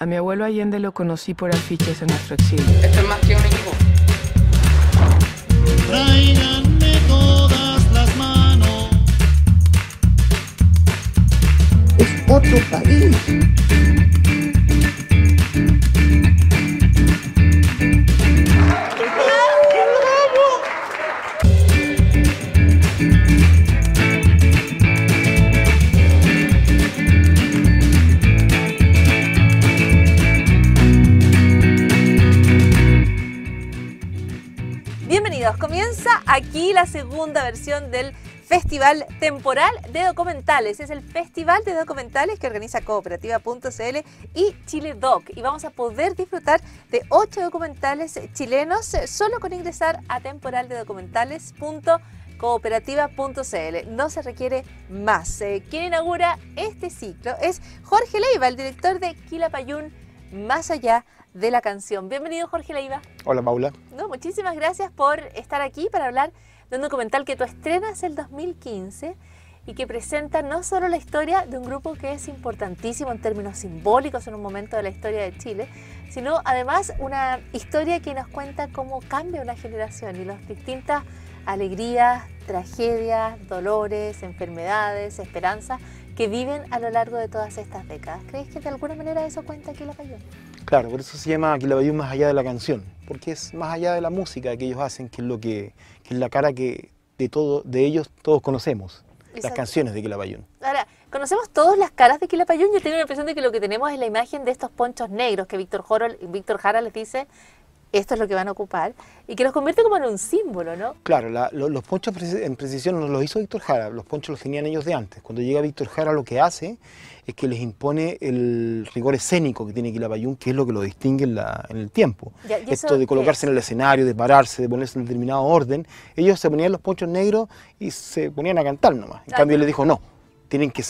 A mi abuelo Allende lo conocí por afiches en nuestro exilio. Esto es más que un equipo. Tráiganme todas las manos. Es otro país. Bienvenidos, comienza aquí la segunda versión del Festival Temporal de Documentales. Es el Festival de Documentales que organiza Cooperativa.cl y Chile Doc. Y vamos a poder disfrutar de 8 documentales chilenos solo con ingresar a temporaldedocumentales.cooperativa.cl. No se requiere más. Quien inaugura este ciclo es Jorge Leiva, el director de Quilapayún, Más allá de la canción. Bienvenido, Jorge Leiva. Hola, Paula. No, muchísimas gracias por estar aquí para hablar de un documental que tú estrenas el 2015 y que presenta no solo la historia de un grupo que es importantísimo en términos simbólicos en un momento de la historia de Chile, sino además una historia que nos cuenta cómo cambia una generación y las distintas alegrías, tragedias, dolores, enfermedades, esperanzas que viven a lo largo de todas estas décadas. ¿Crees que de alguna manera eso cuenta Quilapayún? Claro, por eso se llama Quilapayún Más allá de la canción, porque es más allá de la música que ellos hacen, que es la cara que de ellos todos conocemos, Exacto. Las canciones de Quilapayún. Ahora, conocemos todas las caras de Quilapayún. Yo tengo la impresión de que lo que tenemos es la imagen de estos ponchos negros que Víctor Jara les dice, esto es lo que van a ocupar, y que los convierte como en un símbolo, ¿no? Claro, los ponchos en precisión no los hizo Víctor Jara, los ponchos los tenían ellos de antes. Cuando llega Víctor Jara lo que hace es que les impone el rigor escénico que tiene Quilapayún, que es lo que lo distingue en el tiempo. Esto de colocarse en el escenario, de pararse, de ponerse en determinado orden. Ellos se ponían los ponchos negros y se ponían a cantar nomás. En cambio él les dijo no. Tienen que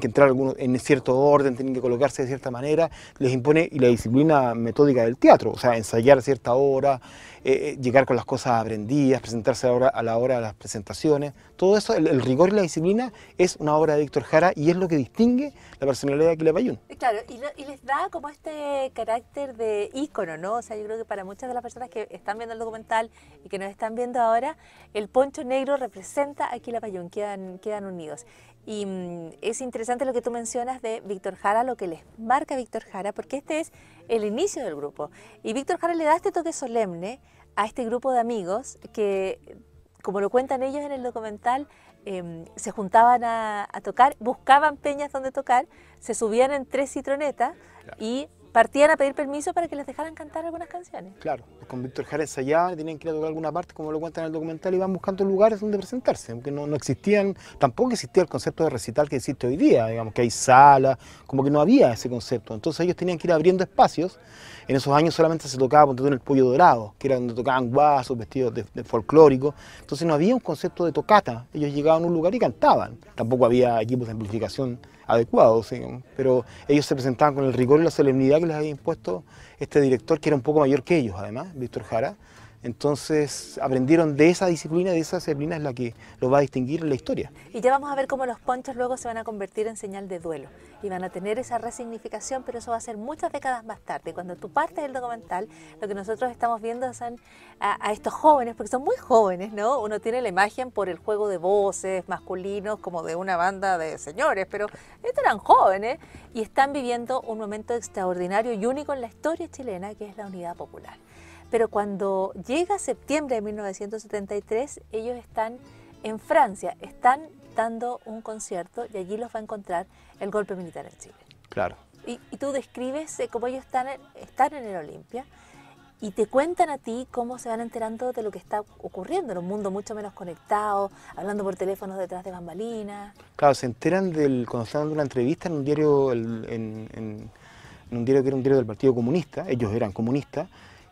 entrar algunos en cierto orden, tienen que colocarse de cierta manera, les impone y la disciplina metódica del teatro, o sea, ensayar a cierta hora, llegar con las cosas aprendidas, presentarse a la hora de las presentaciones, todo eso, el rigor y la disciplina es una obra de Víctor Jara y es lo que distingue la personalidad de Quilapayún. Claro, y les da como este carácter de ícono, ¿no? O sea, yo creo que para muchas de las personas que están viendo el documental y que nos están viendo ahora, el poncho negro representa a Quilapayún, quedan unidos. Y es interesante lo que tú mencionas de Víctor Jara, lo que les marca Víctor Jara, porque este es el inicio del grupo. Y Víctor Jara le da este toque solemne a este grupo de amigos que, como lo cuentan ellos en el documental, se juntaban a tocar, buscaban peñas donde tocar, se subían en 3 citronetas y partían a pedir permiso para que les dejaran cantar algunas canciones. Claro, con Víctor Jara ensayaban, tenían que ir a tocar alguna parte, como lo cuentan en el documental, y iban buscando lugares donde presentarse, aunque no existían, tampoco existía el concepto de recital que existe hoy día, digamos que hay salas, como que no había ese concepto, entonces ellos tenían que ir abriendo espacios. En esos años solamente se tocaba en el Pollo Dorado, que era donde tocaban guasos, vestidos de folclórico, entonces no había un concepto de tocata, ellos llegaban a un lugar y cantaban, tampoco había equipos de amplificación adecuados, digamos, pero ellos se presentaban con el rigor y la solemnidad que les había impuesto este director, que era un poco mayor que ellos además, Víctor Jara. Entonces aprendieron de esa disciplina, de esa disciplina es la que los va a distinguir en la historia. Y ya vamos a ver cómo los ponchos luego se van a convertir en señal de duelo y van a tener esa resignificación, pero eso va a ser muchas décadas más tarde. Cuando tú partes del documental, lo que nosotros estamos viendo son a estos jóvenes, porque son muy jóvenes, ¿no? Uno tiene la imagen por el juego de voces masculinos como de una banda de señores, pero estos eran jóvenes y están viviendo un momento extraordinario y único en la historia chilena, que es la unidad popular. Pero cuando llega septiembre de 1973, ellos están en Francia, están dando un concierto y allí los va a encontrar el golpe militar en Chile. Claro. Y tú describes cómo ellos están en el Olimpia y te cuentan a ti cómo se van enterando de lo que está ocurriendo en un mundo mucho menos conectado, hablando por teléfonos detrás de bambalinas. Claro, se enteran cuando están dando una entrevista en un diario, en un diario que era un diario del Partido Comunista, ellos eran comunistas,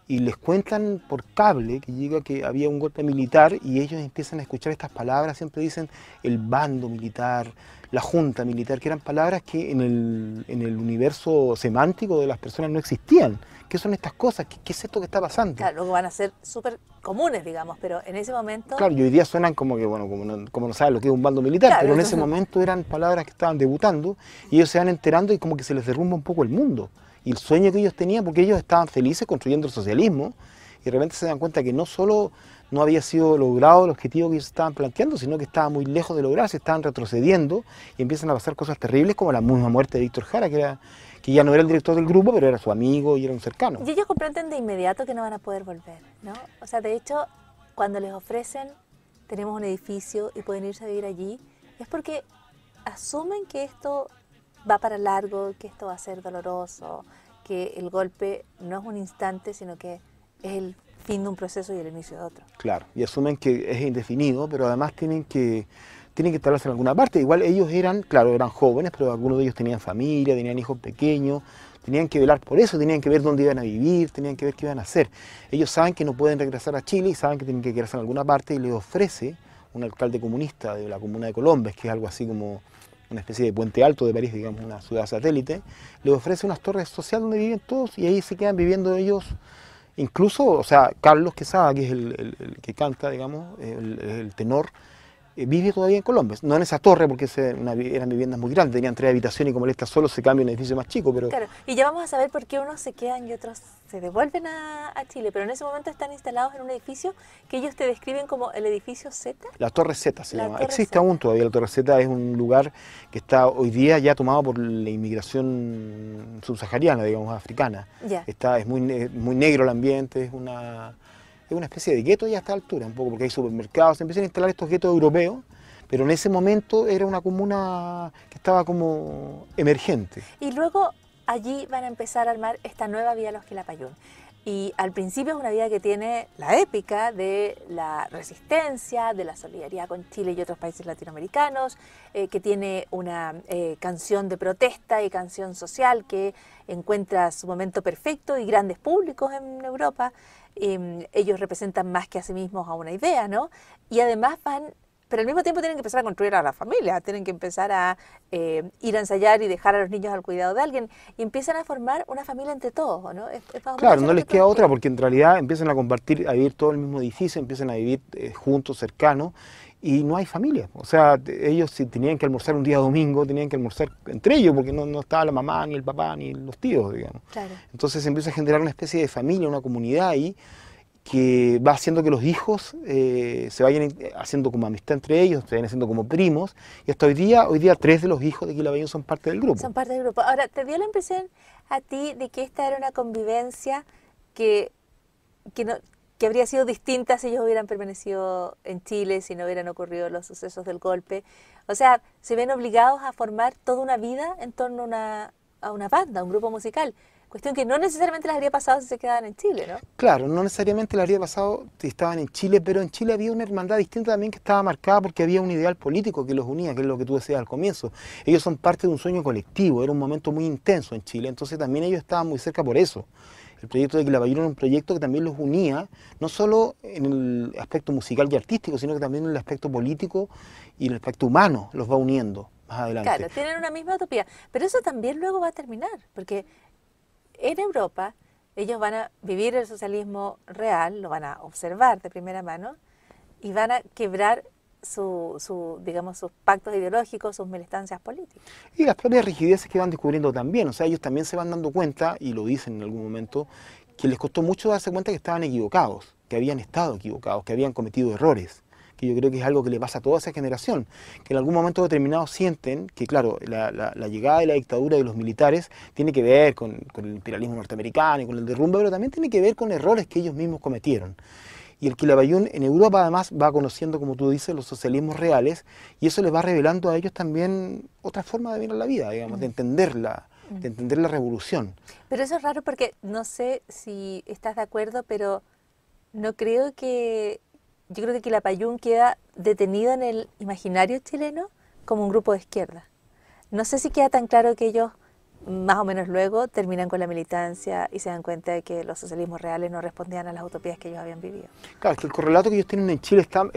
y les cuentan por cable que había un golpe militar y ellos empiezan a escuchar estas palabras, siempre dicen el bando militar, la junta militar, que eran palabras que en el universo semántico de las personas no existían. ¿Qué son estas cosas? ¿Qué es esto que está pasando? Claro, luego van a ser súper comunes, digamos, pero en ese momento... Claro, y hoy día suenan como que, bueno, como no saben lo que es un bando militar, claro, pero en ese momento eran palabras que estaban debutando y ellos se van enterando y como que se les derrumba un poco el mundo. y el sueño que ellos tenían, porque ellos estaban felices construyendo el socialismo, y de repente se dan cuenta que no solo no había sido logrado el objetivo que ellos estaban planteando, sino que estaba muy lejos de lograrse, estaban retrocediendo y empiezan a pasar cosas terribles como la misma muerte de Víctor Jara, que ya no era el director del grupo, pero era su amigo y era un cercano. Y ellos comprenden de inmediato que no van a poder volver, ¿no? O sea, de hecho, cuando les ofrecen, tenemos un edificio y pueden irse a vivir allí, es porque asumen que esto va para largo, que esto va a ser doloroso, que el golpe no es un instante, sino que es el fin de un proceso y el inicio de otro. Claro, y asumen que es indefinido, pero además tienen que instalarse en alguna parte. Igual ellos eran, claro, eran jóvenes, pero algunos de ellos tenían familia, tenían hijos pequeños, tenían que velar por eso, tenían que ver dónde iban a vivir, tenían que ver qué iban a hacer. Ellos saben que no pueden regresar a Chile y saben que tienen que quedarse en alguna parte y les ofrece un alcalde comunista de la comuna de Colombes, que es algo así como una especie de puente alto de París, digamos, una ciudad satélite, les ofrece unas torres sociales donde viven todos y ahí se quedan viviendo ellos. Incluso, o sea, Carlos Quesada, que es el que canta, digamos, el tenor, vive todavía en Colombes. No en esa torre, porque eran viviendas muy grandes, tenían 3 habitaciones y como él está solo se cambia a un edificio más chico. Pero... Claro, y ya vamos a saber por qué unos se quedan y otros se devuelven a Chile, pero en ese momento están instalados en un edificio que ellos te describen como el edificio Z. La Torre Z se llama. Existe Z. aún todavía la Torre Z, es un lugar que está hoy día ya tomado por la inmigración subsahariana, digamos, africana. Ya. Es muy negro el ambiente, es una especie de gueto ya a esta altura, un poco, porque hay supermercados, se empiezan a instalar estos guetos europeos, pero en ese momento era una comuna que estaba como emergente. Y luego allí van a empezar a armar esta nueva vía Los Quilapayún. Y al principio es una vía que tiene la épica de la resistencia, de la solidaridad con Chile y otros países latinoamericanos, que tiene una canción de protesta y canción social que encuentra su momento perfecto y grandes públicos en Europa. Ellos representan más que a sí mismos a una idea, ¿no? Y además pero al mismo tiempo tienen que empezar a construir a la familia, tienen que empezar a ir a ensayar y dejar a los niños al cuidado de alguien, y empiezan a formar una familia entre todos, ¿no? Claro, no les queda otra, porque en realidad empiezan a compartir, a vivir todo el mismo edificio, empiezan a vivir juntos, cercanos, y no hay familia. O sea, ellos si tenían que almorzar un día domingo, tenían que almorzar entre ellos, porque no estaba la mamá, ni el papá, ni los tíos, digamos. Claro. Entonces se empieza a generar una especie de familia, una comunidad ahí, que va haciendo que los hijos se vayan haciendo como amistad entre ellos, se vayan haciendo como primos, y hasta hoy día 3 de los hijos de Quilapayún son parte del grupo. Son parte del grupo. Ahora, ¿te dio la impresión a ti de que esta era una convivencia que habría sido distinta si ellos hubieran permanecido en Chile, si no hubieran ocurrido los sucesos del golpe? O sea, se ven obligados a formar toda una vida en torno a una banda, a un grupo musical. Cuestión que no necesariamente les habría pasado si se quedaban en Chile, ¿no? Claro, no necesariamente les habría pasado si estaban en Chile, pero en Chile había una hermandad distinta también que estaba marcada porque había un ideal político que los unía, que es lo que tú decías al comienzo. Ellos son parte de un sueño colectivo, era un momento muy intenso en Chile, entonces también ellos estaban muy cerca por eso. El proyecto de Quilapayún era un proyecto que también los unía, no solo en el aspecto musical y artístico, sino que también en el aspecto político y en el aspecto humano los va uniendo más adelante. Claro, tienen una misma utopía, pero eso también luego va a terminar, porque en Europa ellos van a vivir el socialismo real, lo van a observar de primera mano y van a quebrar digamos, sus pactos ideológicos, sus militancias políticas. Y las propias rigideces que van descubriendo también, o sea, ellos también se van dando cuenta, y lo dicen en algún momento, que les costó mucho darse cuenta que estaban equivocados, que habían estado equivocados, que habían cometido errores, que yo creo que es algo que le pasa a toda esa generación, que en algún momento determinado sienten que, claro, la llegada de la dictadura de los militares tiene que ver con el imperialismo norteamericano y con el derrumbe, pero también tiene que ver con errores que ellos mismos cometieron. Y el Quilapayún en Europa además va conociendo, como tú dices, los socialismos reales, y eso les va revelando a ellos también otra forma de mirar la vida, digamos, de entender la revolución. Pero eso es raro porque no sé si estás de acuerdo, pero no creo que... Yo creo que Quilapayún queda detenido en el imaginario chileno como un grupo de izquierda. No sé si queda tan claro que ellos, más o menos luego, terminan con la militancia y se dan cuenta de que los socialismos reales no respondían a las utopías que ellos habían vivido. Claro, es que el correlato que ellos tienen en Chile está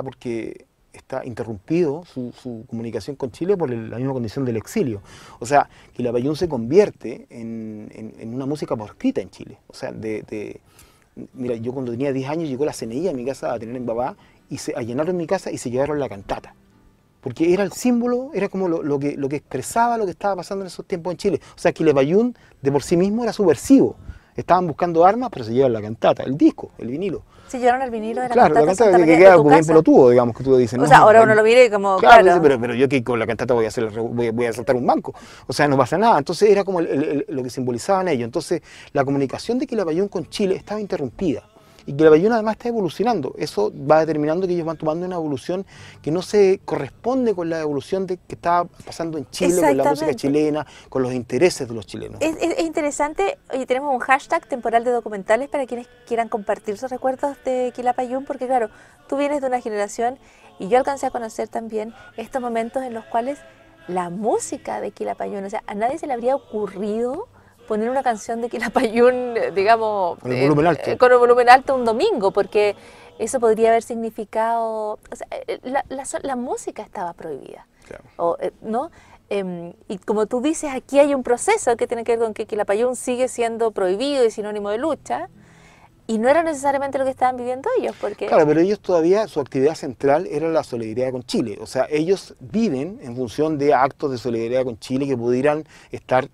porque está interrumpido su comunicación con Chile por la misma condición del exilio. O sea, Quilapayún se convierte en una música por escrita en Chile. O sea, mira, yo cuando tenía 10 años llegó la CNI a mi casa a tener en papá y a llenaron mi casa y se llevaron la cantata. porque era el símbolo, era como lo que expresaba lo que estaba pasando en esos tiempos en Chile. O sea, Quilapayún de por sí mismo era subversivo. Estaban buscando armas, pero se llevan la cantata, el disco, el vinilo. Sí, llevaron el vinilo de la Claro, la cantata cantata Santa que María queda de tu como bien casa. pelotudo, digamos, que tú dices. O no, sea, ahora uno lo mira y como, claro, claro. pero yo que con la cantata voy a saltar un banco. O sea, no pasa nada. Entonces era como lo que simbolizaban ellos. Entonces la comunicación de Quilapayún con Chile estaba interrumpida. Y Quilapayún además está evolucionando. Eso va determinando que ellos van tomando una evolución que no se corresponde con la evolución que estaba pasando en Chile, con la música chilena, con los intereses de los chilenos. Es interesante, oye, tenemos un hashtag temporal de documentales para quienes quieran compartir sus recuerdos de Quilapayún, porque claro, tú vienes de una generación y yo alcancé a conocer también estos momentos en los cuales la música de Quilapayún, o sea, a nadie se le habría ocurrido poner una canción de Quilapayún, digamos, con el volumen alto. Con el volumen alto un domingo, porque eso podría haber significado, o sea, la música estaba prohibida, claro. ¿No? Y como tú dices, aquí hay un proceso que tiene que ver con que Quilapayún sigue siendo prohibido y sinónimo de lucha, y no era necesariamente lo que estaban viviendo ellos, porque... Claro, pero ellos todavía, su actividad central era la solidaridad con Chile. O sea, ellos viven en función de actos de solidaridad con Chile que pudieran estar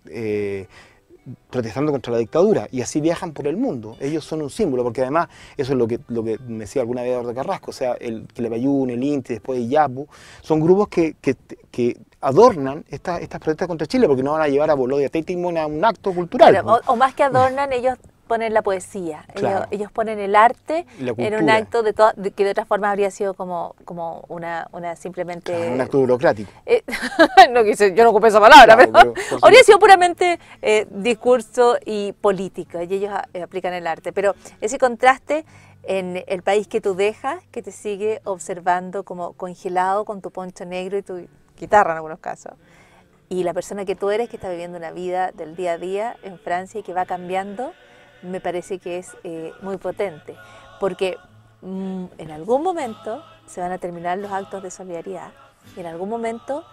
protestando contra la dictadura, y así viajan por el mundo. Ellos son un símbolo, porque además, eso es lo que me decía alguna vez Eduardo Carrasco, o sea, el Quilapayún, el Inti, después el Yapu, son grupos que adornan estas protestas contra Chile, porque no van a llevar a Bolodia Tétimon a un acto cultural. Claro, o más que adornan, ellos ponen la poesía, claro. ellos ponen el arte en un acto que de otra forma habría sido como una simplemente... Claro, un acto burocrático. No quise, yo no ocupé esa palabra, claro, pero habría sido puramente discurso y política, y ellos aplican el arte. Pero ese contraste en el país que tú dejas, que te sigue observando como congelado con tu poncho negro y tu guitarra en algunos casos, y la persona que tú eres, que está viviendo una vida del día a día en Francia y que va cambiando, me parece que es muy potente, porque en algún momento se van a terminar los actos de solidaridad y en algún momento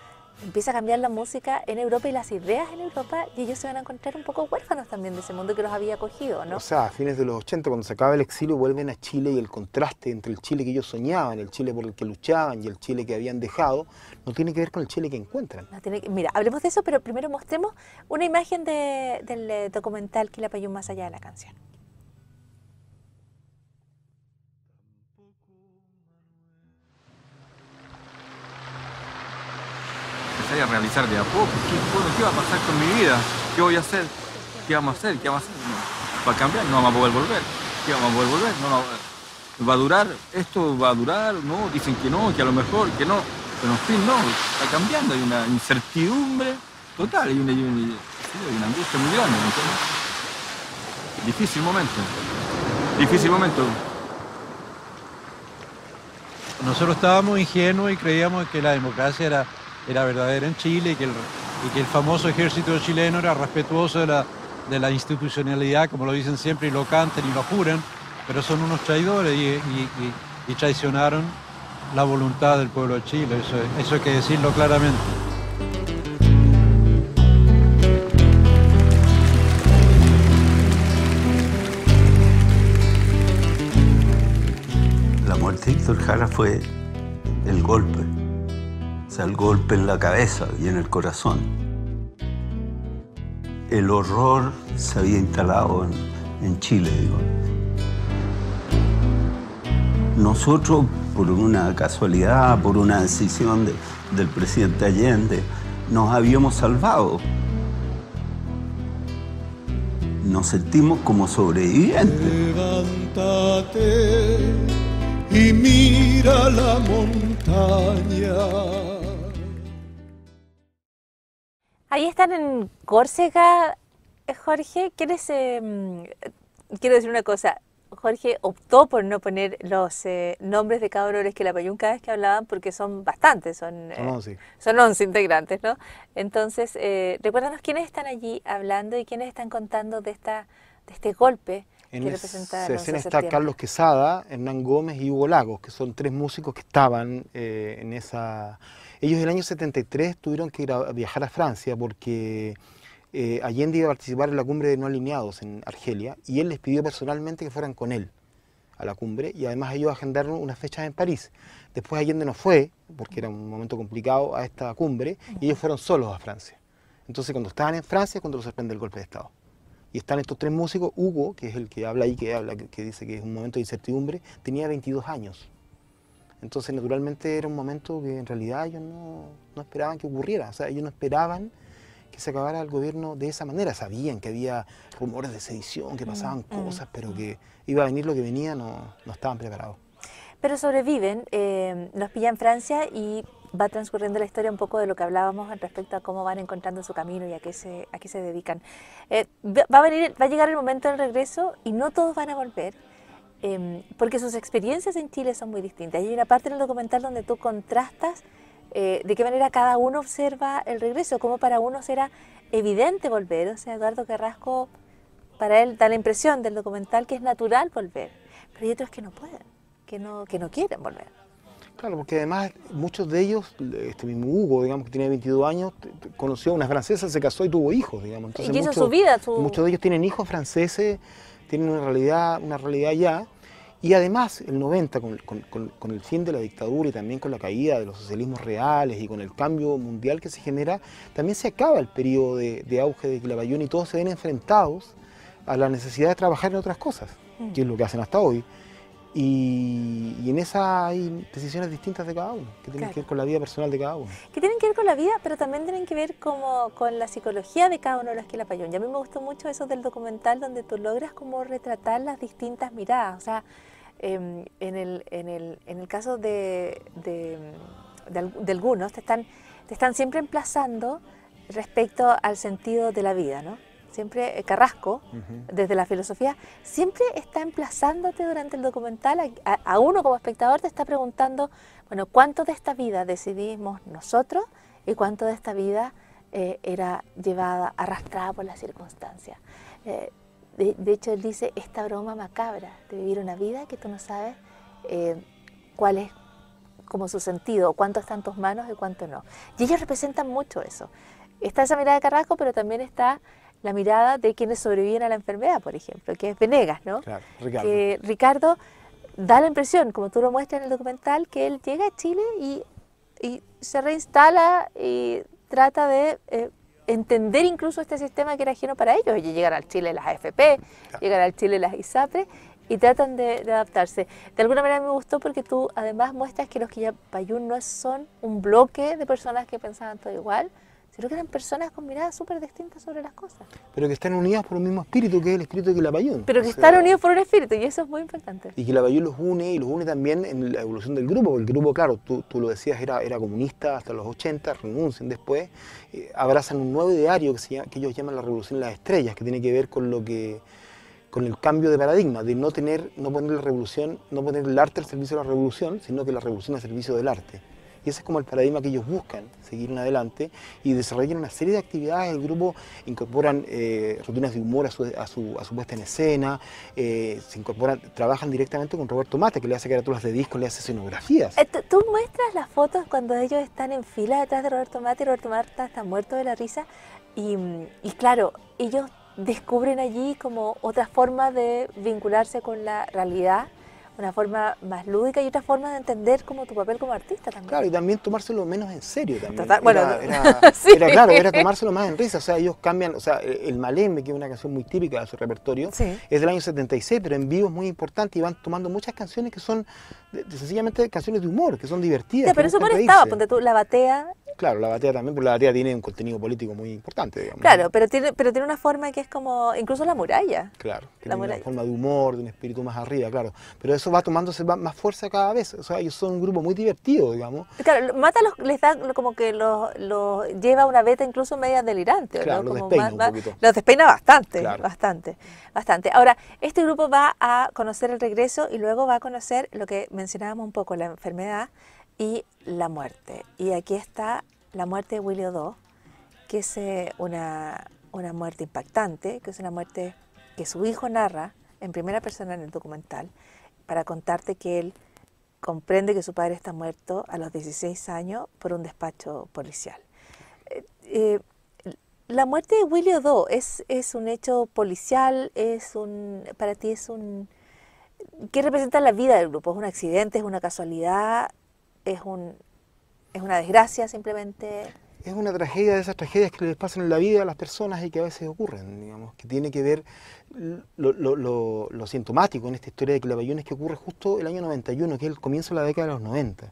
empieza a cambiar la música en Europa y las ideas en Europa, y ellos se van a encontrar un poco huérfanos también de ese mundo que los había acogido, ¿no? O sea, a fines de los 80, cuando se acaba el exilio, vuelven a Chile, y el contraste entre el Chile que ellos soñaban, el Chile por el que luchaban y el Chile que habían dejado, no tiene que ver con el Chile que encuentran. Mira, hablemos de eso, pero primero mostremos una imagen del documental Quilapayún más allá de la canción. A realizar de a poco. ¿Qué va a pasar con mi vida? ¿Qué voy a hacer? ¿Qué vamos a hacer? ¿Qué vamos a hacer? No, ¿va a cambiar? No vamos a poder volver. ¿Qué vamos a poder volver? No, ¿va a durar? ¿Esto va a durar? No, dicen que no, que a lo mejor, que no. Pero en fin, no, está cambiando. Hay una incertidumbre total, hay una angustia muy grande, ¿me entiendes? Difícil momento. Difícil momento. Nosotros estábamos ingenuos y creíamos que la democracia era verdadera en Chile y que el famoso ejército chileno era respetuoso de la institucionalidad, como lo dicen siempre, y lo cantan y lo juran, pero son unos traidores y traicionaron la voluntad del pueblo de Chile, eso hay que decirlo claramente. La muerte de Héctor Jara fue el golpe. O sea, el golpe en la cabeza y en el corazón. El horror se había instalado en Chile, digo. Nosotros, por una casualidad, por una decisión del presidente Allende, nos habíamos salvado. Nos sentimos como sobrevivientes. Levántate y mira la montaña. Ahí están en Córcega, Jorge. Quiero decir una cosa. Jorge optó por no poner los nombres de cada uno de los Quilapayún cada vez que hablaban, porque son bastantes, son 11 integrantes, ¿no? Entonces, recuérdanos quiénes están allí hablando y quiénes están contando de este golpe que representa el 11 de escena está septiembre. Carlos Quesada, Hernán Gómez y Hugo Lagos, que son tres músicos que estaban en esa... Ellos en el año 73 tuvieron que viajar a Francia porque Allende iba a participar en la cumbre de no alineados en Argelia, y él les pidió personalmente que fueran con él. a la cumbre, y además ellos agendaron unas fechas en París. Después Allende no fue, porque era un momento complicado, a esta cumbre, y ellos fueron solos a Francia. Entonces cuando estaban en Francia es cuando los sorprende el golpe de Estado. Y están estos tres músicos. Hugo, que es el que habla ahí, que dice que es un momento de incertidumbre, tenía 22 años. Entonces naturalmente era un momento que en realidad ellos no esperaban que ocurriera. O sea, ellos no esperaban que se acabara el gobierno de esa manera. Sabían que había rumores de sedición, que pasaban cosas, pero que iba a venir lo que venía, no estaban preparados. Pero sobreviven, nos pilla en Francia y va transcurriendo la historia un poco de lo que hablábamos respecto a cómo van encontrando su camino y a qué se dedican. Va a llegar el momento del regreso y no todos van a volver, porque sus experiencias en Chile son muy distintas. Hay una parte en el documental donde tú contrastas de qué manera cada uno observa el regreso, cómo para unos era evidente volver. O sea, Eduardo Carrasco, para él da la impresión del documental que es natural volver, pero hay otros que no pueden, que no quieren volver. Claro, porque además muchos de ellos, este mismo Hugo, digamos, que tiene 22 años, conoció a una francesa, se casó y tuvo hijos, digamos. Entonces, y hizo su vida. Muchos de ellos tienen hijos franceses, tienen una realidad ya. Y además, el 90, con el fin de la dictadura y también con la caída de los socialismos reales y con el cambio mundial que se genera, también se acaba el periodo de auge de Quilapayún y todos se ven enfrentados a la necesidad de trabajar en otras cosas, que es lo que hacen hasta hoy. Y en esa hay decisiones distintas de cada uno, que tienen que ver con la vida personal de cada uno. Que tienen que ver con la vida, pero también tienen que ver con la psicología de cada uno de los Quilapayún. Y a mí me gustó mucho eso del documental, donde tú logras como retratar las distintas miradas. O sea, en el caso de algunos, te están siempre emplazando respecto al sentido de la vida, ¿no? Siempre Carrasco, desde la filosofía, siempre está emplazándote durante el documental, a uno como espectador te está preguntando, bueno, ¿cuánto de esta vida decidimos nosotros y cuánto de esta vida era llevada, arrastrada por las circunstancias? De hecho, él dice, esta broma macabra de vivir una vida que tú no sabes cuál es como su sentido, cuánto está en tus manos y cuánto no. Y ellos representan mucho eso. Está esa mirada de Carrasco, pero también está la mirada de quienes sobreviven a la enfermedad, por ejemplo, que es Venegas, ¿no? Claro, Ricardo. Que Ricardo da la impresión, como tú lo muestras en el documental, que él llega a Chile y se reinstala y trata de entender incluso este sistema que era ajeno para ellos. Ellos llegan al Chile las AFP, llegan al Chile las ISAPRE y tratan de adaptarse. De alguna manera me gustó porque tú además muestras que los Quilapayún no son un bloque de personas que pensaban todo igual, sino que eran personas con miradas súper distintas sobre las cosas. Pero que están unidas por un mismo espíritu, que es el espíritu de Quilapayún. Pero que están unidos por un espíritu, y eso es muy importante. Y Quilapayún los une, y los une también en la evolución del grupo. El grupo, claro, tú lo decías, era comunista hasta los 80, renuncian después, abrazan un nuevo ideario que ellos llaman la Revolución de las Estrellas, que tiene que ver con el cambio de paradigma, de no poner la revolución, no poner el arte al servicio de la revolución, sino que la revolución al servicio del arte. Y ese es como el paradigma que ellos buscan, seguir en adelante, y desarrollan una serie de actividades. El grupo incorporan rutinas de humor a su puesta en escena, trabajan directamente con Roberto Mate, que le hace carátulas de discos, le hace escenografías. Tú muestras las fotos cuando ellos están en fila detrás de Roberto Mate, y Roberto Mate está muerto de la risa, y claro, ellos descubren allí como otra forma de vincularse con la realidad, una forma más lúdica y otra forma de entender como tu papel como artista también. Claro, y también tomárselo menos en serio también. Total, bueno, sí. Era tomárselo más en risa. O sea, ellos cambian, o sea, el Malembe, que es una canción muy típica de su repertorio, sí, es del año 76, pero en vivo es muy importante, y van tomando muchas canciones que son sencillamente canciones de humor, que son divertidas. Sí, pero eso estaba, ponte tú, La Batea. Claro, La Batea también, porque La Batea tiene un contenido político muy importante, digamos. Claro, pero tiene una forma que es como, incluso La Muralla. Claro, que tiene una forma de humor, de un espíritu más arriba, claro. Pero eso va tomándose más fuerza cada vez. O sea, ellos son un grupo muy divertido, digamos. Claro, Mata les da como que los lleva a una beta incluso media delirante. Claro, ¿no? los Como despeina un poquito. Los despeina bastante, claro, bastante. Ahora, este grupo va a conocer el regreso y luego va a conocer lo que mencionábamos un poco, la enfermedad y la muerte. Y aquí está la muerte de Willy Odó, que es una muerte impactante, que es una muerte que su hijo narra en primera persona en el documental, para contarte que él comprende que su padre está muerto a los 16 años por un despacho policial. La muerte de Willy Odó es un hecho policial, para ti ¿Qué representa la vida del grupo? ¿Es un accidente? ¿Es una casualidad? ¿Es una desgracia simplemente? Es una tragedia de esas tragedias que les pasan en la vida a las personas y que a veces ocurren, digamos, que tiene que ver lo sintomático en esta historia de Quilapayún es que ocurre justo el año 91, que es el comienzo de la década de los 90.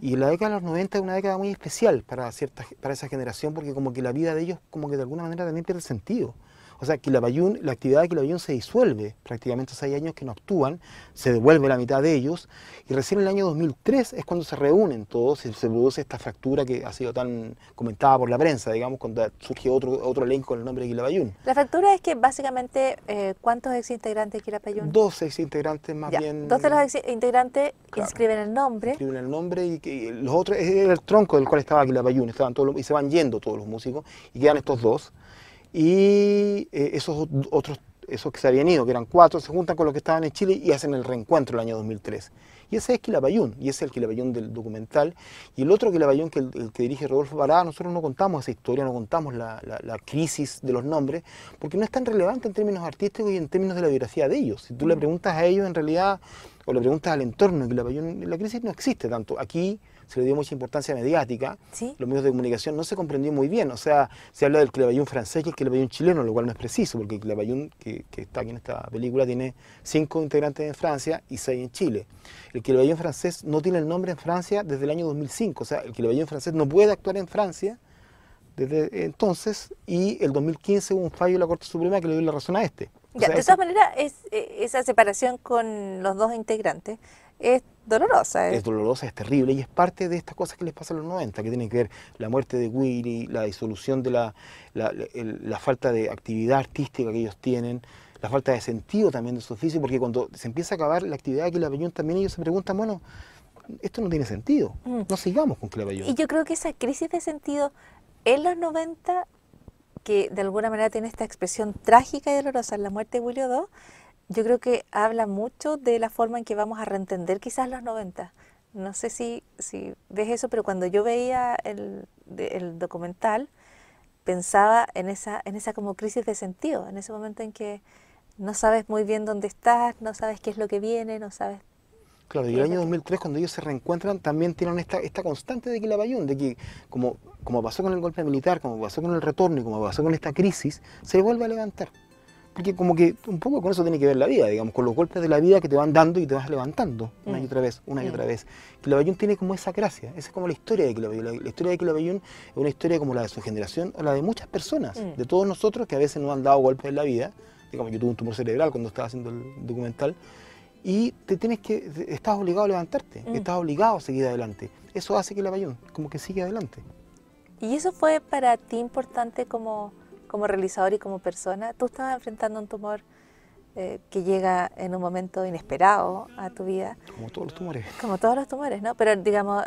Y la década de los 90 es una década muy especial para esa generación porque como que la vida de ellos como que de alguna manera también pierde sentido. O sea, la actividad de Quilapayún se disuelve prácticamente hace años que no actúan, se devuelve la mitad de ellos, y recién en el año 2003 es cuando se reúnen todos y se produce esta fractura que ha sido tan comentada por la prensa, digamos, cuando surge otro elenco con el nombre de Quilapayún. La fractura es que básicamente, ¿cuántos exintegrantes de Quilapayún? 2 exintegrantes más bien. 2 de los integrantes Claro. inscriben el nombre. Escriben el nombre y los otros, era el tronco del cual estaba Quilapayún, y se van yendo todos los músicos, y quedan estos 2. Y esos que se habían ido, que eran 4, se juntan con los que estaban en Chile y hacen el reencuentro el año 2003. Y ese es Quilapayún, y ese es el Quilapayún del documental. Y el otro Quilapayún, el que dirige Rodolfo Parada, nosotros no contamos esa historia, no contamos la crisis de los nombres, porque no es tan relevante en términos artísticos y en términos de la biografía de ellos. Si tú le preguntas a ellos, en realidad, o le preguntas al entorno de Quilapayún, la crisis no existe tanto. Aquí se le dio mucha importancia mediática, ¿Sí? Los medios de comunicación no se comprendió muy bien, o sea, se habla del Quilapayún francés y el Quilapayún chileno, lo cual no es preciso, porque el Quilapayún que está aquí en esta película tiene 5 integrantes en Francia y 6 en Chile. El Quilapayún francés no tiene el nombre en Francia desde el año 2005, o sea, el Quilapayún francés no puede actuar en Francia desde entonces, y el 2015 hubo un fallo de la Corte Suprema que le dio la razón a este. O Ya, sea, de todas maneras, esa separación con los 2 integrantes es dolorosa. Es dolorosa, es terrible, y es parte de estas cosas que les pasa en los 90, que tienen que ver la muerte de Willy, la disolución de la falta de actividad artística que ellos tienen, la falta de sentido también de su oficio, porque cuando se empieza a acabar la actividad de Quilapayún también ellos se preguntan, bueno, esto no tiene sentido, no sigamos con Quilapayún. Y yo creo que esa crisis de sentido en los 90, que de alguna manera tiene esta expresión trágica y dolorosa en la muerte de Willy II, yo creo que habla mucho de la forma en que vamos a reentender quizás los 90. No sé si ves eso, pero cuando yo veía el documental, pensaba en esa como crisis de sentido, en ese momento en que no sabes muy bien dónde estás, no sabes qué es lo que viene, no sabes... Claro, y el año 2003, cuando ellos se reencuentran, también tienen esta constante de Quilapayún, de que como pasó con el golpe militar, como pasó con el retorno y como pasó con esta crisis, se vuelve a levantar. Porque como que un poco con eso tiene que ver la vida, digamos, con los golpes de la vida que te van dando y te vas levantando una y otra vez, una y otra vez. Quilapayún tiene como esa gracia, esa es como la historia de Quilapayún. La historia de Quilapayún es una historia como la de su generación o la de muchas personas, de todos nosotros que a veces nos han dado golpes en la vida. Digamos, yo tuve un tumor cerebral cuando estaba haciendo el documental, y estás obligado a levantarte, estás obligado a seguir adelante. Eso hace Quilapayún, como que sigue adelante. ¿Y eso fue para ti importante como realizador y como persona? Tú estabas enfrentando un tumor que llega en un momento inesperado a tu vida. Como todos los tumores. Como todos los tumores, ¿no? Pero digamos,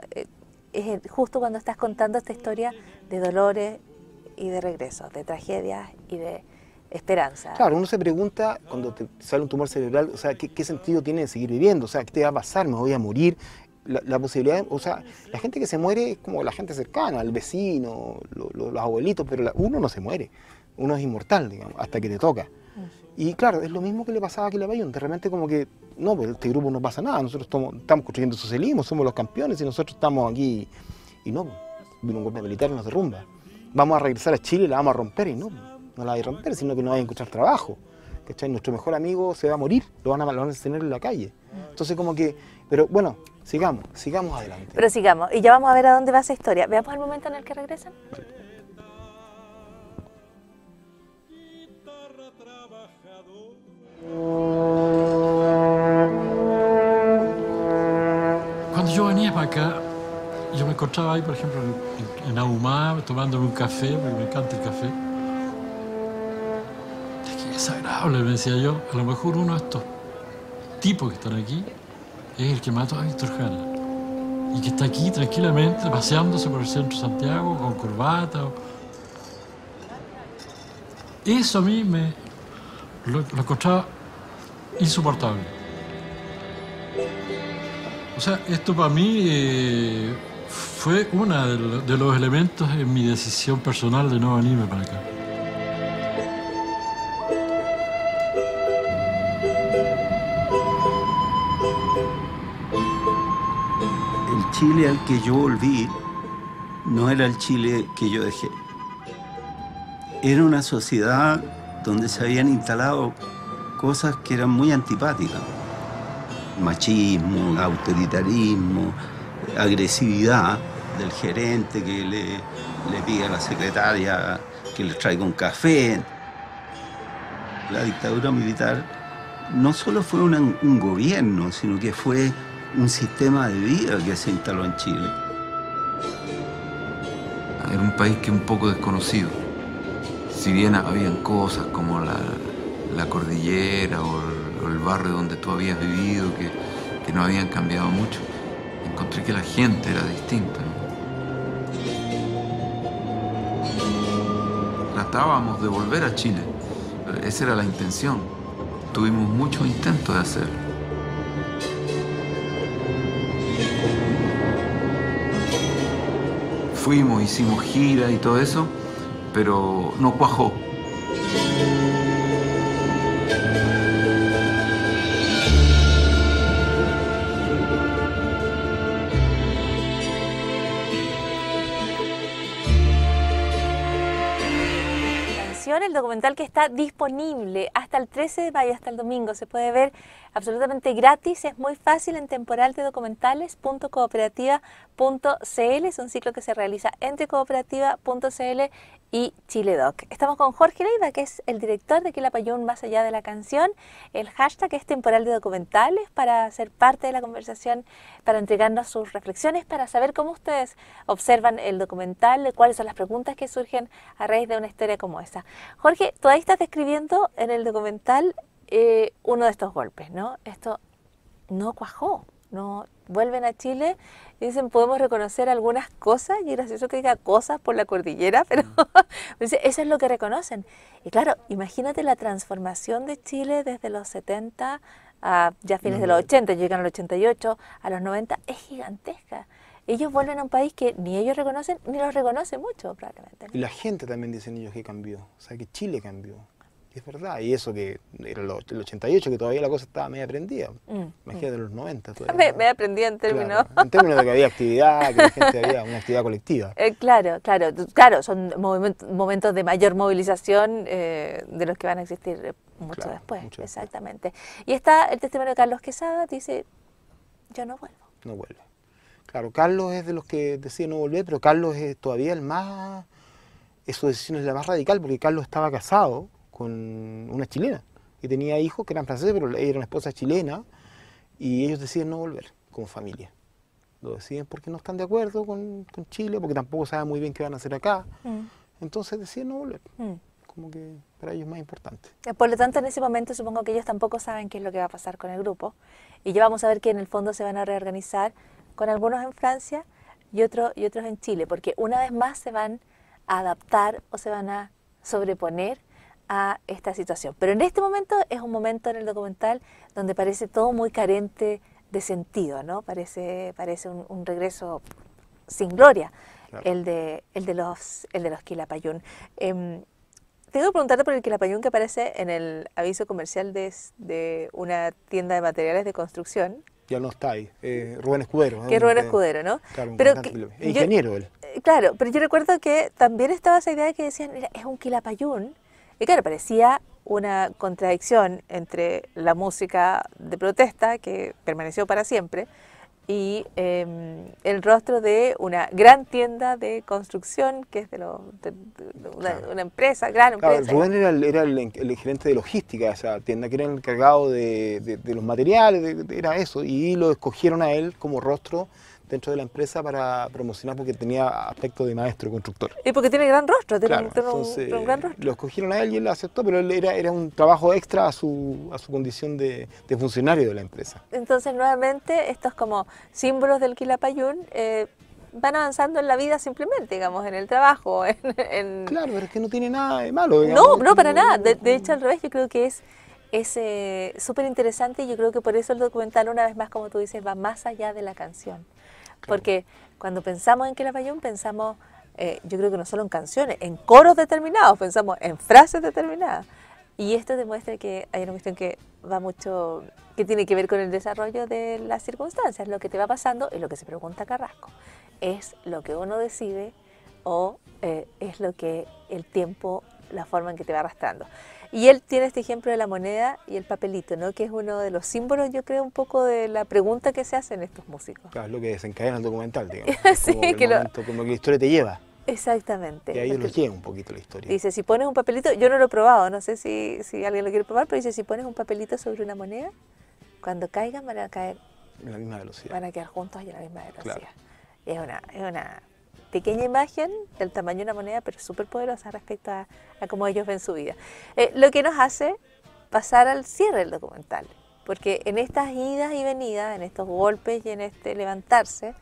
es justo cuando estás contando esta historia de dolores y de regresos, de tragedias y de esperanza. Claro, uno se pregunta cuando te sale un tumor cerebral, o sea, ¿qué sentido tiene de seguir viviendo? O sea, ¿qué te va a pasar? ¿Me voy a morir? La posibilidad, o sea, la gente que se muere es como la gente cercana, el vecino, los abuelitos, pero uno no se muere, uno es inmortal, digamos, hasta que te toca. Y claro, es lo mismo que le pasaba a Quilapayún, de repente como que, no, pues este grupo no pasa nada, nosotros estamos construyendo socialismo, somos los campeones y nosotros estamos aquí, y no, vino un golpe militar y nos derrumba. Vamos a regresar a Chile y la vamos a romper, y no la vais a romper, sino que no vais a encontrar trabajo. ¿Cachai? Nuestro mejor amigo se va a morir, lo van a tener en la calle. Entonces como que, pero bueno, sigamos adelante. Pero sigamos, y ya vamos a ver a dónde va esa historia. Veamos el momento en el que regresan. Vale. Cuando yo venía para acá, yo me encontraba ahí, por ejemplo, en Ahumada, tomándome un café, porque me encanta el café. Es que es agradable, me decía yo. A lo mejor uno de estos tipos que están aquí es el que mató a Víctor Jara. Y que está aquí tranquilamente, paseándose por el centro de Santiago, con corbata. Eso a mí lo encontraba insoportable. O sea, esto para mí fue uno de los elementos en mi decisión personal de no venirme para acá. Chile al que yo volví no era el Chile que yo dejé. Era una sociedad donde se habían instalado cosas que eran muy antipáticas. Machismo, autoritarismo, agresividad del gerente que le pide a la secretaria que le traiga un café. La dictadura militar no solo fue un gobierno, sino que fue un sistema de vida que se instaló en Chile. Era un país que es un poco desconocido. Si bien habían cosas como la cordillera o el barrio donde tú habías vivido que no habían cambiado mucho, encontré que la gente era distinta, ¿no? Tratábamos de volver a Chile. Esa era la intención. Tuvimos muchos intentos de hacerlo. Fuimos, hicimos gira y todo eso, pero no cuajó. El documental que está disponible hasta el 13 de mayo, hasta el domingo, se puede ver absolutamente gratis, es muy fácil en temporaldedocumentales.cooperativa.cl, es un ciclo que se realiza entre cooperativa.cl y Chiledoc. Estamos con Jorge Leiva, que es el director de Quilapayún Más Allá de la Canción. El hashtag es Temporal de Documentales para ser parte de la conversación, para entregarnos sus reflexiones, para saber cómo ustedes observan el documental, cuáles son las preguntas que surgen a raíz de una historia como esa. Jorge, tú ahí estás describiendo en el documental uno de estos golpes, ¿no? Esto no cuajó, no vuelven a Chile y dicen podemos reconocer algunas cosas, y es gracioso que diga cosas por la cordillera, pero eso es lo que reconocen. Y claro, imagínate la transformación de Chile desde los 70 a ya fines de los 80, llegan al 88, a los 90, es gigantesca. Ellos vuelven a un país que ni ellos reconocen, ni los reconoce mucho probablemente, ¿no? Y la gente también dicen ellos que cambió, o sea que Chile cambió. Y es verdad, y eso que era el 88, que todavía la cosa estaba media prendida. Imagínate los 90 todavía. Me aprendí en términos... Claro, en términos de que había actividad, que la gente había una actividad colectiva. Claro, son momentos de mayor movilización de los que van a existir mucho después. Exactamente. Y está el testimonio de Carlos Quesada, dice, yo no vuelvo. No vuelve. Claro, Carlos es de los que decide no volver, pero Carlos es todavía el más... Su decisión es la más radical, porque Carlos estaba casado con una chilena y tenía hijos que eran franceses, pero ella era una esposa chilena, y ellos deciden no volver como familia. Lo deciden porque no están de acuerdo con Chile, porque tampoco saben muy bien qué van a hacer acá. Entonces deciden no volver. Como que para ellos es más importante. Por lo tanto, en ese momento supongo que ellos tampoco saben qué es lo que va a pasar con el grupo, y ya vamos a ver que en el fondo se van a reorganizar con algunos en Francia y otros en Chile, porque una vez más se van a adaptar o se van a sobreponer a esta situación. Pero en este momento es un momento en el documental donde parece todo muy carente de sentido, ¿no? Parece un regreso sin gloria, claro. el de los Quilapayún. Tengo que preguntarte por el Quilapayún que aparece en el aviso comercial de una tienda de materiales de construcción. Ya no está ahí, Rubén Escudero. Que es Rubén Escudero, ¿no? Claro, pero es ingeniero él. Claro, pero yo recuerdo que también estaba esa idea de que decían, es un Quilapayún. Y claro, parecía una contradicción entre la música de protesta, que permaneció para siempre, y el rostro de una gran tienda de construcción, que es de una empresa, gran empresa. Rubén era el gerente de logística de esa tienda, que era el encargado de los materiales, era eso, y lo escogieron a él como rostro dentro de la empresa para promocionar, porque tenía aspecto de maestro constructor. Y porque tiene gran rostro, tiene entonces, un gran rostro. Lo escogieron a él y él lo aceptó, pero él era un trabajo extra a su condición de funcionario de la empresa. Entonces, nuevamente, estos como símbolos del Quilapayún van avanzando en la vida simplemente, digamos, en el trabajo. Claro, pero es que no tiene nada de malo. Digamos, no, para nada. De hecho, al revés, yo creo que es súper interesante, y yo creo que por eso el documental, una vez más, como tú dices, va más allá de la canción. Porque cuando pensamos en Quilapayún, pensamos, yo creo que no solo en canciones, en coros determinados, pensamos en frases determinadas. Y esto demuestra que hay una cuestión que va mucho, que tiene que ver con el desarrollo de las circunstancias. Lo que te va pasando es lo que se pregunta Carrasco. ¿Es lo que uno decide o es lo que el tiempo, la forma en que te va arrastrando? Y él tiene este ejemplo de la moneda y el papelito, ¿no? Que es uno de los símbolos, yo creo, un poco de la pregunta que se hacen estos músicos. Claro, es lo que desencadena el documental, digamos. Sí, como que como que la historia te lleva. Exactamente. Y ahí los lleva un poquito la historia. Dice, si pones un papelito, yo no lo he probado, no sé si alguien lo quiere probar, pero dice, si pones un papelito sobre una moneda, cuando caigan van a caer en la misma velocidad. Van a quedar juntos y a la misma velocidad. Claro. Es una pequeña imagen del tamaño de una moneda, pero súper poderosa respecto a cómo ellos ven su vida. Lo que nos hace pasar al cierre del documental, porque en estas idas y venidas, en estos golpes y en este levantarse,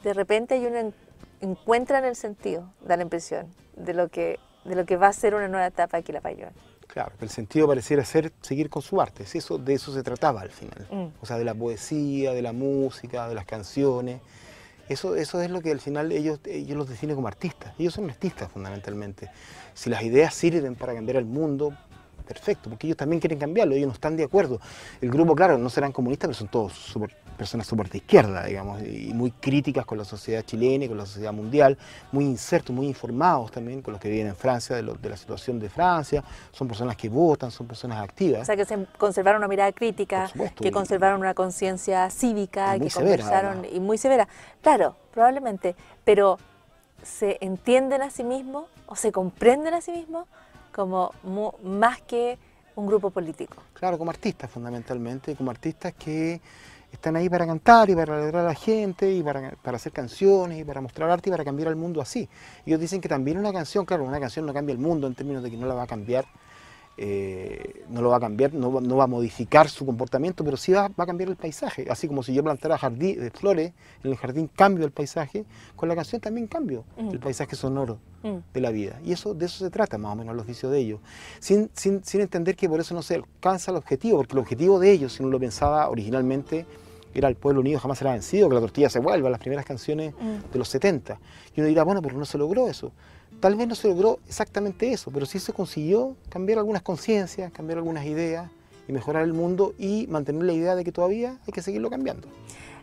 de repente hay uno encuentran el sentido, da la impresión, de lo que va a ser una nueva etapa de Quilapayún. Claro, el sentido pareciera ser seguir con su arte, de eso se trataba al final. O sea, de la poesía, de la música, de las canciones. Eso es lo que al final ellos los definen como artistas. Ellos son artistas fundamentalmente. Si las ideas sirven para cambiar el mundo, perfecto, porque ellos también quieren cambiarlo, ellos no están de acuerdo. El grupo, claro, no serán comunistas, pero son todos personas súper de izquierda, digamos, y muy críticas con la sociedad chilena y con la sociedad mundial, muy insertos, muy informados también con los que viven en Francia, de la situación de Francia. Son personas que votan, son personas activas. O sea, que se conservaron una mirada crítica, que conservaron una conciencia cívica, que conversaron, y muy severa. Claro, probablemente, pero ¿se entienden a sí mismos o se comprenden a sí mismos como más que un grupo político? Claro, como artistas fundamentalmente, como artistas que están ahí para cantar y para alegrar a la gente y para hacer canciones y para mostrar arte y para cambiar el mundo así. Ellos dicen que también una canción, claro, una canción no cambia el mundo en términos de que no la va a cambiar, no va a modificar su comportamiento, pero sí va a cambiar el paisaje. Así como si yo plantara flores en el jardín, cambio el paisaje, con la canción también cambio el paisaje sonoro de la vida. Y de eso se trata más o menos el oficio de ellos, sin entender que por eso no se alcanza el objetivo, porque el objetivo de ellos, si uno lo pensaba originalmente, era el pueblo unido jamás será vencido, que la tortilla se vuelva, las primeras canciones de los 70. Y uno dirá, bueno, pero no se logró eso. Tal vez no se logró exactamente eso, pero sí se consiguió cambiar algunas conciencias, cambiar algunas ideas y mejorar el mundo y mantener la idea de que todavía hay que seguirlo cambiando.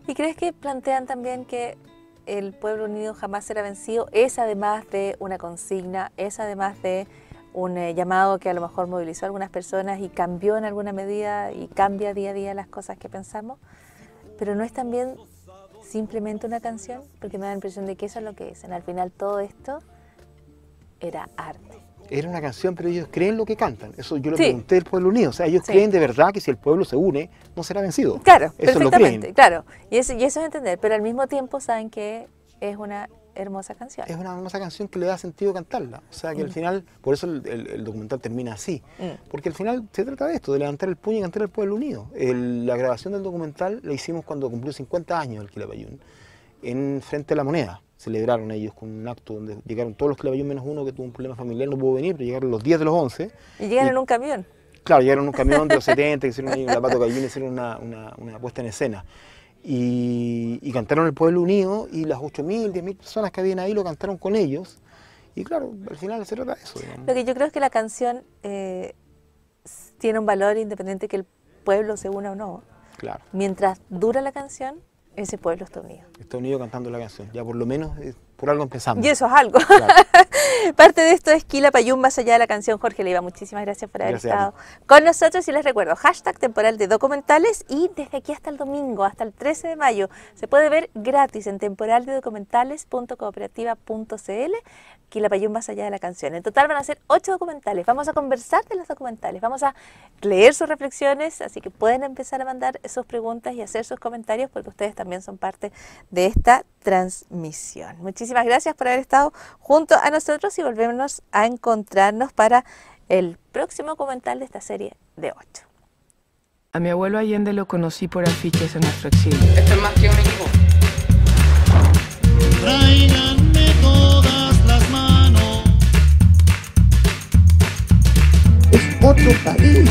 ¿Y crees que plantean también que el pueblo unido jamás será vencido es además de una consigna, es además de un llamado que a lo mejor movilizó a algunas personas y cambió en alguna medida y cambia día a día las cosas que pensamos? Pero no es también simplemente una canción, porque me da la impresión de que eso es lo que es. Al final todo esto era arte. Era una canción, pero ellos creen lo que cantan. Eso yo lo pregunté del pueblo unido. O sea, ellos creen de verdad que si el pueblo se une, no será vencido. Claro, eso perfectamente, lo creen. Claro. Y eso es entender, pero al mismo tiempo saben que es una hermosa canción. Es una hermosa canción que le da sentido cantarla. O sea, que al final, por eso el documental termina así. Porque al final se trata de esto, de levantar el puño y cantar el pueblo unido. La grabación del documental la hicimos cuando cumplió 50 años el Quilapayún, en Frente a la Moneda. Celebraron ellos con un acto donde llegaron todos los Quilapayún menos uno que tuvo un problema familiar, no pudo venir, pero llegaron los 10 de los 11. ¿Y llegaron en un camión? Claro, llegaron en un camión de los 70, que hicieron ahí un Lapato Cayún, hicieron una puesta en escena. Y cantaron el pueblo unido y las 8.000, 10.000 personas que habían ahí lo cantaron con ellos. Y claro, al final se trata de eso. Digamos. Lo que yo creo es que la canción tiene un valor independiente que el pueblo se una o no. Claro. Mientras dura la canción, ese pueblo está unido. Está unido cantando la canción, ya por lo menos por algo empezamos. Y eso es algo. Claro. Parte de esto es Quilapayún más allá de la canción. Jorge Leiva, muchísimas gracias por haber estado con nosotros. Y les recuerdo, #temporal de documentales, y desde aquí hasta el domingo, hasta el 13 de mayo, se puede ver gratis en temporaldedocumentales.cooperativa.cl Quilapayún más allá de la canción. En total van a ser 8 documentales. Vamos a conversar de los documentales, vamos a leer sus reflexiones, así que pueden empezar a mandar sus preguntas y hacer sus comentarios, porque ustedes también son parte de esta transmisión. Muchísimas gracias por haber estado junto a nosotros y volvemos a encontrarnos para el próximo documental de esta serie de 8. A mi abuelo Allende lo conocí por afiches en nuestro exilio. Esto es más que un equipo. Tráiganme todas las manos. Es otro país.